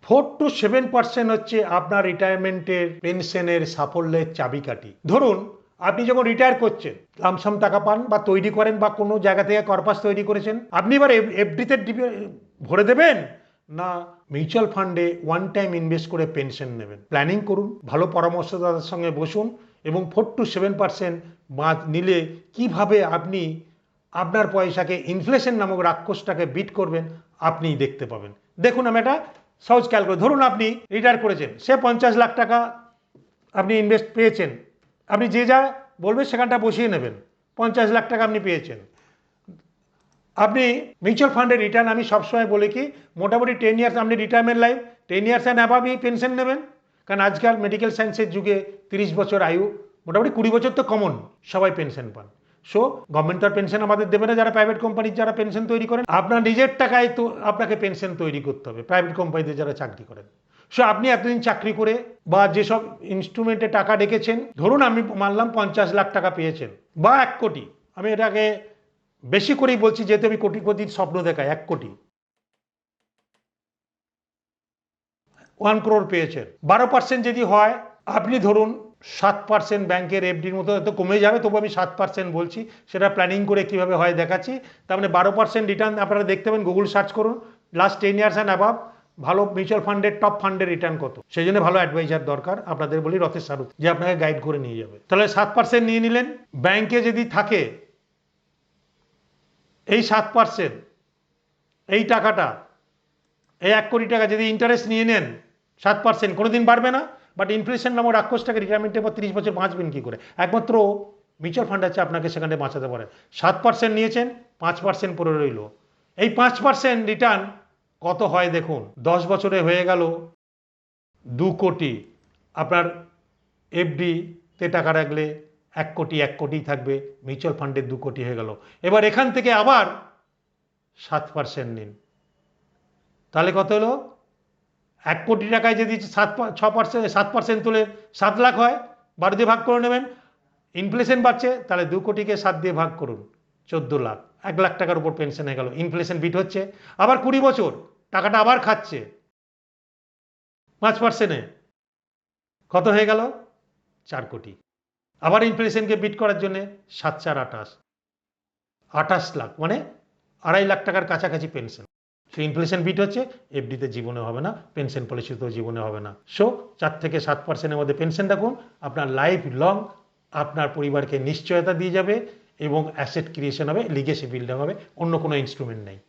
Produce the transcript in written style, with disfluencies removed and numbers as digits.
4 to 7% হচ্ছে আপনার রিটায়ারমেন্টের পেনশনের সাফল্যের চাবিকাঠি। ধরুন আপনি যখন রিটায়ার করছেন, লামসাম টাকা পান বা তৈরি করেন বা কোনো জায়গা থেকে কর্পাস তৈরি করেছেন, আপনি এবার এফডিতে ভরে দেবেন না মিউচুয়াল ফান্ডে ওয়ান টাইম ইনভেস্ট করে পেনশন নেবেন। প্ল্যানিং করুন, ভালো পরামর্শদাতার সঙ্গে বসুন এবং 4 to 7% বাঁধ নিলে কিভাবে আপনি আপনার পয়সাকে ইনফ্লেশন নামক রাক্ষসটাকে বিট করবেন আপনিই দেখতে পাবেন। দেখুন আমি একটা সহজ ক্যালকুলেট, ধরুন আপনি রিটায়ার করেছেন, সে 50 লাখ টাকা আপনি ইনভেস্ট পেয়েছেন, আপনি যে যা বলবে সেখানটা বসিয়ে নেবেন, 50 লাখ টাকা আপনি পেয়েছেন। আপনি মিউচুয়াল ফান্ডের রিটার্ন আমি সবসময় বলি কি মোটামুটি 10 ইয়ার্স আপনি রিটায়ারমেন্ট লাইফ 10 ইয়ার্স অ্যান্ড অ্যাবাভই পেনশন নেবেন। কারণ আজকাল মেডিকেল সায়েন্সের যুগে 30 বছর আয়ু, মোটামুটি 20 বছর তো কমন, সবাই পেনশন পান। সো গভর্নমেন্ট তো আর পেনশন আমাদের দেবে না, যারা প্রাইভেট কোম্পানির যারা পেনশন তৈরি করেন, আপনার নিজের টাকায় তো আপনাকে পেনশন তৈরি করতে হবে, প্রাইভেট কোম্পানিতে যারা চাকরি করেন। সো আপনি এতদিন চাকরি করে বা যেসব ইনস্ট্রুমেন্টে টাকা রেখেছেন, ধরুন আমি মানলাম 50 লাখ টাকা পেয়েছেন বা 1 কোটি, আমি এটাকে বেশি করেই বলছি যেহেতু আমি কোটিপতির স্বপ্ন দেখাই, 1 কোটি, 1 crore পেয়েছেন, 12% যদি হয়, আপনি ধরুন 7% ব্যাংকের এফডির মতো তো কমে যাবে, তবু আমি 7% বলছি, সেটা প্ল্যানিং করে কিভাবে হয় দেখাচ্ছি। তার মানে 12% রিটার্ন আপনারা দেখতে পাবেন, গুগল সার্চ করুন লাস্ট 10 ইয়ার্স অ্যান্ড অ্যাবাভ ভালো মিউচুয়াল ফান্ডের টপ ফান্ডের রিটার্ন কত। সেই জন্য ভালো অ্যাডভাইজার দরকার, আপনাদের বলি রথের সারথি, যে আপনাকে গাইড করে নিয়ে যাবে। তাহলে 7% নিয়ে নিলেন, ব্যাংকে যদি থাকে এই 7%, এই টাকাটা, এই 1 কোটি টাকা যদি ইন্টারেস্ট নিয়ে নেন 7%, কোনোদিন বাড়বে না, বাট ইনফ্লেশন নামক রাক্ষসটাকে রিটায়ারমেন্টের পর 30 বছর বাঁচবেন কি করে? একমাত্র মিউচুয়াল ফান্ড আছে আপনাকে সেখানে বাঁচাতে পারে। 7% নিয়েছেন, 5% পড়ে রইল, এই 5% রিটার্ন কত হয় দেখুন, 10 বছরে হয়ে গেল 2 কোটি। আপনার এফডিতে টাকা রাখলে 1 কোটি 1 কোটি থাকবে, মিউচুয়াল ফান্ডের 2 কোটি হয়ে গেল। এবার এখান থেকে আবার 7% নিন, তাহলে কত হলো? 1 কোটি টাকায় যদি 7% তুলে 7 লাখ হয়, 12 দিয়ে ভাগ করে নেবেন। ইনফ্লেশন বাড়ছে, তাহলে 2 কোটিকে 7 দিয়ে ভাগ করুন, 14 লাখ, 1 লাখ টাকার উপর পেনশন হয়ে গেল। ইনফ্লেশন বিট হচ্ছে, আবার 20 বছর টাকাটা আবার খাচ্ছে 5%-এ, কত হয়ে গেল? 4 কোটি। আবার ইনফ্লেশনকে বিট করার জন্য 7×4=28, 28 লাখ, মানে 2.5 লাখ টাকার কাছাকাছি পেনশন। সে ইনফ্লেশন বিট হচ্ছে, এফডিতে জীবনে হবে না, পেনশন পলিসিতেও জীবনে হবে না। সো 4 থেকে 7%-এর মধ্যে পেনশন রাখুন, আপনার লাইফ লং আপনার পরিবারকে নিশ্চয়তা দিয়ে যাবে এবং অ্যাসেট ক্রিয়েশন হবে, লিগেসি বিল্ডিং হবে, অন্য কোনো ইনস্ট্রুমেন্ট নেই।